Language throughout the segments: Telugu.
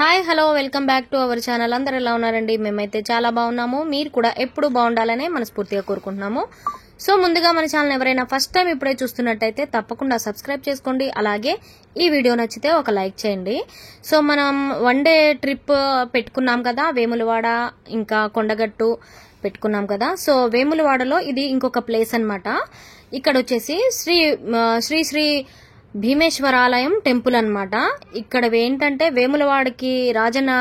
Hi hello welcome back to our channel. అందరూ ఎలా ఉన్నారండి? మేమైతే చాలా బాగున్నాము. మీరు కూడా ఎప్పుడు బాగుండాలనే మనస్ఫూర్తిగా కోరుకుంటున్నాము. సో ముందుగా మన ఛానల్ ఎవరైనా ఫస్ట్ టైం ఇప్పుడే చూస్తున్నట్టయితే తప్పకుండా సబ్స్క్రైబ్ చేసుకోండి. అలాగే ఈ వీడియో నచ్చితే ఒక లైక్ చేయండి. సో మనం వన్ డే ట్రిప్ పెట్టుకున్నాం కదా, వేములవాడ ఇంకా కొండగట్టు పెట్టుకున్నాం కదా. సో వేములవాడలో ఇది ఇంకొక ప్లేస్ అన్నమాట. ఇక్కడ వచ్చేసి శ్రీ శ్రీ భీమేశ్వరాలయం టెంపుల్ అన్నమాట. ఇక్కడ ఏంటంటే వేములవాడకి రాజన్న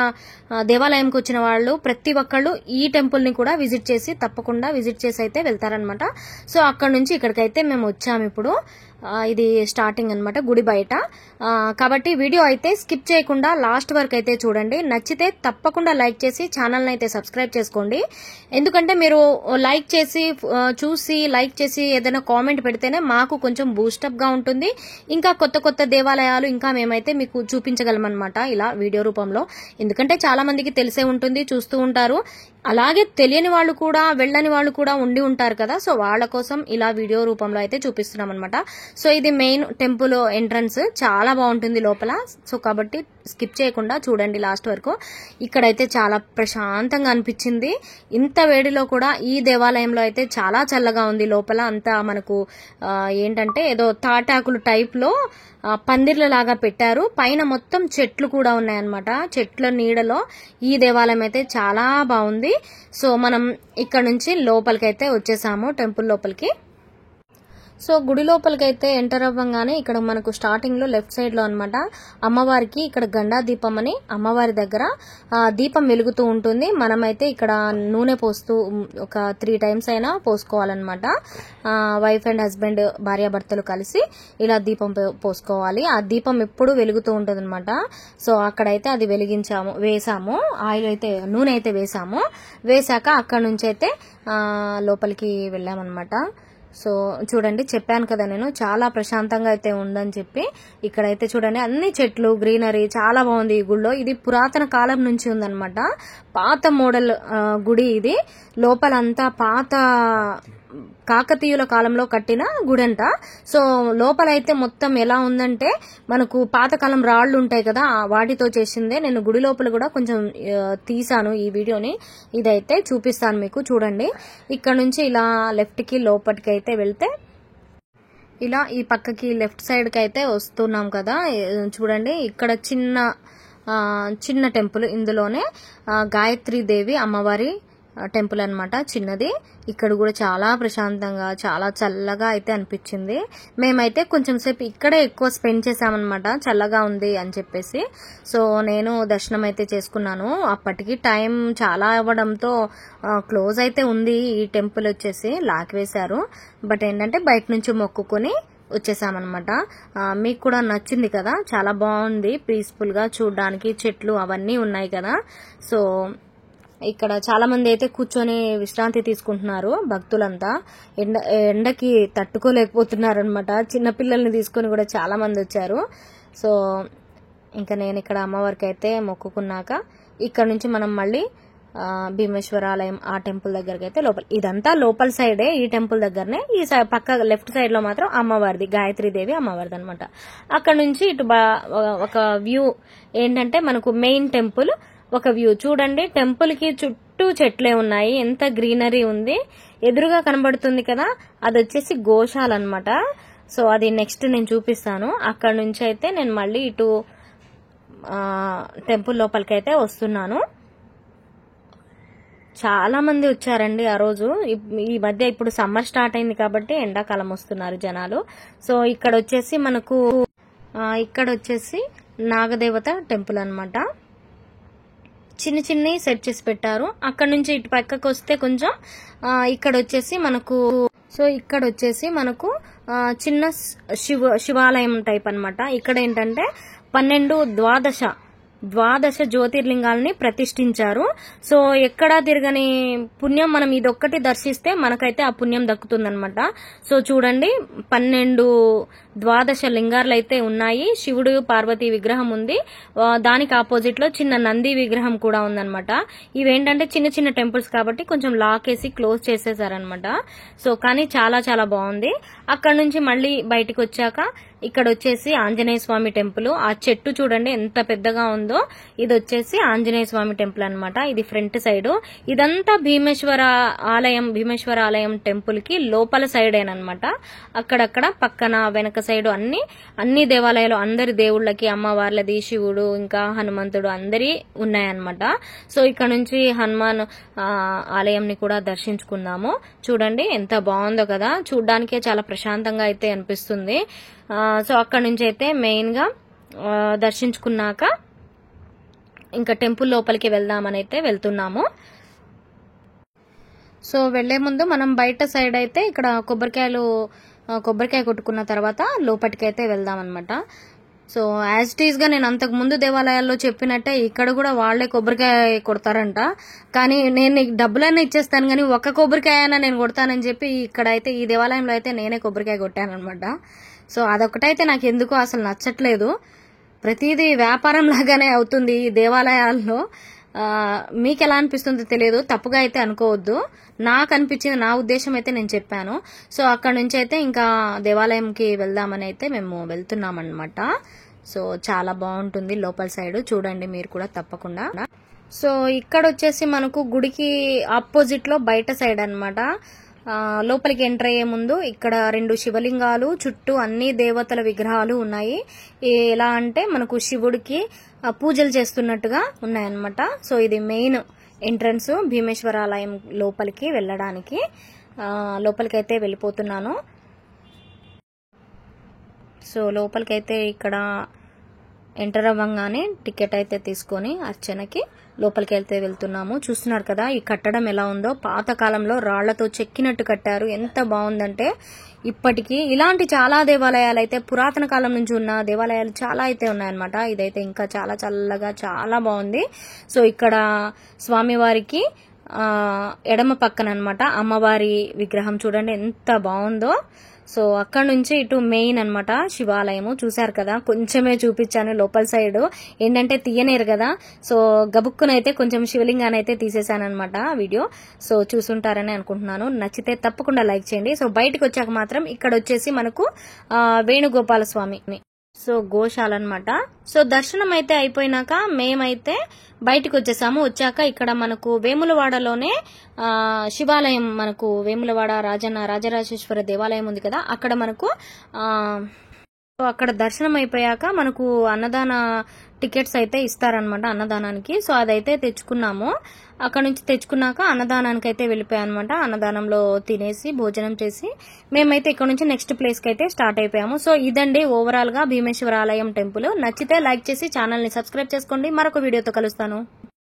దేవాలయంకి వచ్చిన వాళ్ళు ప్రతి ఒక్కళ్ళు ఈ టెంపుల్ ని కూడా తప్పకుండా విజిట్ చేసి అయితే వెళ్తారనమాట. సో అక్కడ నుంచి ఇక్కడికైతే మేము వచ్చాము. ఇప్పుడు ఇది స్టార్టింగ్ అన్నమాట, గుడి బయట. కాబట్టి వీడియో అయితే స్కిప్ చేయకుండా లాస్ట్ వరకు అయితే చూడండి. నచ్చితే తప్పకుండా లైక్ చేసి ఛానల్ అయితే సబ్స్క్రైబ్ చేసుకోండి. ఎందుకంటే మీరు లైక్ చేసి చూసి లైక్ చేసి ఏదైనా కామెంట్ పెడితేనే మాకు కొంచెం బూస్టప్ గా ఉంటుంది. ఇంకా కొత్త కొత్త దేవాలయాలు ఇంకా మేమైతే మీకు చూపించగలమన్నమాట ఇలా వీడియో రూపంలో. ఎందుకంటే చాలా మందికి తెలిసే ఉంటుంది, చూస్తూ ఉంటారు. అలాగే తెలియని వాళ్ళు కూడా వెళ్ళని వాళ్ళు కూడా ఉండి ఉంటారు కదా. సో వాళ్ళ కోసం ఇలా వీడియో రూపంలో అయితే చూపిస్తున్నాం అనమాట. సో ఇది మెయిన్ టెంపుల్ ఎంట్రన్స్, చాలా బాగుంటుంది లోపల. సో కాబట్టి స్కిప్ చేయకుండా చూడండి లాస్ట్ వరకు. ఇక్కడైతే చాలా ప్రశాంతంగా అనిపించింది. ఇంత వేడిలో కూడా ఈ దేవాలయంలో అయితే చాలా చల్లగా ఉంది. లోపల అంతా మనకు ఏంటంటే ఏదో తాటాకులు టైప్ లో పందిర్ల లాగా పెట్టారు. పైన మొత్తం చెట్లు కూడా ఉన్నాయన్నమాట. చెట్ల నీడలో ఈ దేవాలయం అయితే చాలా బాగుంది. సో మనం ఇక్కడ నుంచి లోపలికైతే వచ్చేసాము, టెంపుల్ లోపలికి. సో గుడి లోపలికైతే ఎంటర్ అవ్వగానే ఇక్కడ మనకు స్టార్టింగ్ లో లెఫ్ట్ సైడ్ లో అన్నమాట అమ్మవారికి ఇక్కడ గండా దీపం అని అమ్మవారి దగ్గర దీపం వెలుగుతూ ఉంటుంది. మనమైతే ఇక్కడ నూనె పోస్తూ ఒక 3 times అయినా పోసుకోవాలన్నమాట. వైఫ్ అండ్ హస్బెండ్ భార్యాభర్తలు కలిసి ఇలా దీపం పోసుకోవాలి. ఆ దీపం ఎప్పుడు వెలుగుతూ ఉంటుంది అనమాట. సో అక్కడైతే అది వేసాము. ఆయిల్ అయితే నూనె అయితే వేసాక అక్కడ నుంచి అయితే లోపలికి వెళ్ళామన్నమాట. సో చూడండి, చెప్పాను కదా నేను చాలా ప్రశాంతంగా అయితే ఉందని చెప్పి. ఇక్కడైతే చూడండి అన్ని చెట్లు, గ్రీనరీ చాలా బాగుంది ఈ గుడిలో. ఇది పురాతన కాలం నుంచి ఉందన్నమాట. పాత మోడల్ గుడి ఇది. లోపలంతా పాత కాకతీయుల కాలంలో కట్టిన గుడి అంట. సో లోపలైతే మొత్తం ఎలా ఉందంటే మనకు పాతకాలం రాళ్లు ఉంటాయి కదా, వాటితో చేసిందే. నేను గుడి లోపల కూడా కొంచెం తీసాను ఈ వీడియోని, ఇదైతే చూపిస్తాను మీకు. చూడండి, ఇక్కడ నుంచి ఇలా లెఫ్ట్ కి లోపలికి అయితే వెళ్తే ఇలా ఈ పక్కకి లెఫ్ట్ సైడ్ కి అయితే వస్తున్నాం కదా. చూడండి, ఇక్కడ చిన్న టెంపుల్, ఇందులోనే గాయత్రీదేవి అమ్మవారి టెంపుల్ అన్నమాట, చిన్నది. ఇక్కడ కూడా చాలా ప్రశాంతంగా చాలా చల్లగా అయితే అనిపించింది. మేమైతే కొంచెం సేపు ఇక్కడే ఎక్కువ స్పెండ్ చేసామన్నమాట, చల్లగా ఉంది అని చెప్పేసి. సో నేను దర్శనం అయితే చేసుకున్నాను. అప్పటికి టైం చాలా అవ్వడంతో క్లోజ్ అయితే ఉంది ఈ టెంపుల్. వచ్చేసి లాక్ వేశారు. బట్ ఏంటంటే బయట నుంచి మొక్కుకొని వచ్చేసామన్నమాట. మీకు కూడా నచ్చింది కదా, చాలా బాగుంది, పీస్ఫుల్ గా చూడడానికి. చెట్లు అవన్నీ ఉన్నాయి కదా. సో ఇక్కడ చాలా మంది అయితే కూర్చొని విశ్రాంతి తీసుకుంటున్నారు భక్తులంతా. ఎండకి తట్టుకోలేకపోతున్నారు అనమాట. చిన్నపిల్లల్ని తీసుకొని కూడా చాలా మంది వచ్చారు. సో ఇంకా నేను ఇక్కడ అమ్మవారికి అయితే మొక్కుకున్నాక ఇక్కడ నుంచి మనం మళ్ళీ భీమేశ్వరాలయం ఆ టెంపుల్ దగ్గరికి అయితే ఇదంతా లోపల సైడే, ఈ టెంపుల్ దగ్గరనే. ఈ పక్క లెఫ్ట్ సైడ్ లో మాత్రం అమ్మవారిది, గాయత్రీదేవి అమ్మవారిది అనమాట. అక్కడ నుంచి ఇటు ఒక వ్యూ ఏంటంటే మనకు మెయిన్ టెంపుల్ ఒక వ్యూ చూడండి. టెంపుల్ కి చుట్టూ చెట్లే ఉన్నాయి, ఎంత గ్రీనరీ ఉంది. ఎదురుగా కనబడుతుంది కదా, అది వచ్చేసి గోశాల అన్నమాట. సో అది నెక్స్ట్ నేను చూపిస్తాను. అక్కడ నుంచి అయితే నేను మళ్ళీ ఇటు టెంపుల్ లోపలికి అయితే వస్తున్నాను. చాలా మంది వచ్చారండి ఆ రోజు. ఈ మధ్య ఇప్పుడు సమ్మర్ స్టార్ట్ అయింది కాబట్టి ఎండాకాలం వస్తున్నారు జనాలు. సో ఇక్కడ వచ్చేసి నాగదేవత టెంపుల్ అన్నమాట. చిన్న సెట్ చేసి పెట్టారు. అక్కడ నుంచి ఇటు పక్కకు వస్తే కొంచెం ఇక్కడ వచ్చేసి మనకు చిన్న శివాలయం టైప్ అన్నమాట. ఇక్కడ ఏంటంటే 12 జ్యోతిర్లింగాలని ప్రతిష్ఠించారు. సో ఎక్కడా తిరగని పుణ్యం మనం ఇదొక్కటి దర్శిస్తే మనకైతే ఆ పుణ్యం దక్కుతుందన్నమాట. సో చూడండి, 12 లింగాలు అయితే ఉన్నాయి. శివుడు పార్వతి విగ్రహం ఉంది. దానికి ఆపోజిట్ లో చిన్న నంది విగ్రహం కూడా ఉందన్నమాట. ఇవేంటంటే చిన్న టెంపుల్స్ కాబట్టి కొంచెం లాక్ వేసి క్లోజ్ చేసేసారనమాట. సో కానీ చాలా చాలా బాగుంది. అక్కడ నుంచి మళ్ళీ బయటకు వచ్చాక ఇక్కడ వచ్చేసి ఆంజనేయ స్వామి టెంపుల్. ఆ చెట్టు చూడండి ఎంత పెద్దగా ఉందో. ఇది వచ్చేసి ఆంజనేయ స్వామి టెంపుల్ అన్నమాట. ఇది ఫ్రంట్ సైడ్. ఇదంతా భీమేశ్వర ఆలయం టెంపుల్ కి లోపల సైడ్ ఏనమాట. అక్కడక్కడ పక్కన వెనక సైడ్ అన్ని దేవాలయాలు, అందరి దేవుళ్ళకి, అమ్మవార్లది, శివుడు ఇంకా హనుమంతుడు అందరి ఉన్నాయన్నమాట. సో ఇక్కడ నుంచి హనుమాన్ ఆలయంని కూడా దర్శించుకున్నాము. చూడండి ఎంత బాగుందో కదా, చూడ్డానికే చాలా ప్రశాంతంగా అయితే అనిపిస్తుంది. సో అక్కడ నుంచి అయితే మెయిన్ గా దర్శించుకున్నాక ఇంకా టెంపుల్ లోపలికి వెళ్దామని అయితే వెళ్తున్నాము. సో వెళ్లే ముందు మనం బయట సైడ్ అయితే ఇక్కడ కొబ్బరికాయ కొట్టుకున్న తర్వాత లోపలికైతే వెళ్దాం అనమాట. సో యాజ్ ఇట్ ఈస్ గా నేను అంతకు ముందు దేవాలయాల్లో చెప్పినట్టే ఇక్కడ కూడా వాళ్లే కొబ్బరికాయ కొడతారంట. కానీ నేను నీకు డబ్బులన్నీ ఇచ్చేస్తాను కానీ ఒక్క కొబ్బరికాయ అయినా నేను కొడతానని చెప్పి ఇక్కడైతే ఈ దేవాలయంలో అయితే నేనే కొబ్బరికాయ కొట్టాను అనమాట. సో అదొకటైతే నాకు ఎందుకో అసలు నచ్చట్లేదు. ప్రతిదీ వ్యాపారం లాగానే అవుతుంది ఈ దేవాలయాల్లో. మీకు ఎలా అనిపిస్తుందో తెలియదు, తప్పుగా అయితే అనుకోవద్దు. నాకు అనిపించింది, నా ఉద్దేశం అయితే నేను చెప్పాను. సో అక్కడ నుంచి అయితే ఇంకా దేవాలయంకి వెళ్దామని అయితే మేము వెళ్తున్నాం అన్నమాట. సో చాలా బాగుంటుంది లోపల సైడ్, చూడండి మీరు కూడా తప్పకుండా. సో ఇక్కడ వచ్చేసి మనకు గుడికి ఆపోజిట్ లో బయట సైడ్ అన్నమాట. లోపలికి ఎంటర్ అయ్యే ముందు ఇక్కడ 2 శివలింగాలు, చుట్టూ అన్ని దేవతల విగ్రహాలు ఉన్నాయి. ఎలా అంటే మనకు శివుడికి పూజలు చేస్తున్నట్టుగా ఉన్నాయన్నమాట. సో ఇది మెయిన్ ఎంట్రన్స్ భీమేశ్వర ఆలయం లోపలికి వెళ్ళడానికి. లోపలికైతే వెళ్ళిపోతున్నాను. సో లోపలికైతే ఇక్కడ ఎంటర్ అవ్వగానే టికెట్ అయితే తీసుకొని అర్చనకి లోపలికి వెళ్తున్నాము. చూస్తున్నారు కదా ఈ కట్టడం ఎలా ఉందో, పాతకాలంలో రాళ్లతో చెక్కినట్టు కట్టారు. ఎంత బాగుందంటే ఇప్పటికీ ఇలాంటి చాలా దేవాలయాలు అయితే పురాతన కాలం నుంచి ఉన్న దేవాలయాలు చాలా అయితే ఉన్నాయన్నమాట. ఇదైతే ఇంకా చాలా చల్లగా చాలా బాగుంది. సో ఇక్కడ స్వామివారికి ఎడమ పక్కన అన్నమాట అమ్మవారి విగ్రహం చూడండి ఎంత బాగుందో. సో అక్కడ నుంచి ఇటు మెయిన్ అన్నమాట శివాలయము. చూసారు కదా, కొంచెమే చూపించాను లోపల సైడ్, ఏంటంటే తీయనేరు కదా. సో గబుక్కునైతే కొంచెం శివలింగాన్ని అయితే తీసేసాను అనమాట వీడియో. సో చూసుంటారని అనుకుంటున్నాను. నచ్చితే తప్పకుండా లైక్ చేయండి. సో బయటకు వచ్చాక మాత్రం ఇక్కడ వచ్చేసి మనకు వేణుగోపాల స్వామి, సో గోశాల అన్నమాట. సో దర్శనం అయితే అయిపోయినాక మేమైతే బయటకు వచ్చేసాము. వచ్చాక ఇక్కడ మనకు వేములవాడలోనే శివాలయం, మనకు వేములవాడ రాజరాజేశ్వర దేవాలయం ఉంది కదా, అక్కడ మనకు అక్కడ దర్శనం అయిపోయాక మనకు అన్నదాన టికెట్స్ అయితే ఇస్తారనమాట అన్నదానానికి. సో అదైతే తెచ్చుకున్నాము. అక్కడ నుంచి తెచ్చుకున్నాక అన్నదానానికి అయితే వెళ్ళిపోయామన్నమాట. అన్నదానంలో తినేసి భోజనం చేసి మేమైతే ఇక్కడ నుంచి నెక్స్ట్ ప్లేస్ కి అయితే స్టార్ట్ అయిపోయాము. సో ఇదండి ఓవరాల్ గా భీమేశ్వర ఆలయం టెంపుల్. నచ్చితే లైక్ చేసి ఛానల్ ని సబ్స్క్రైబ్ చేసుకోండి. మరొక వీడియోతో కలుస్తాను.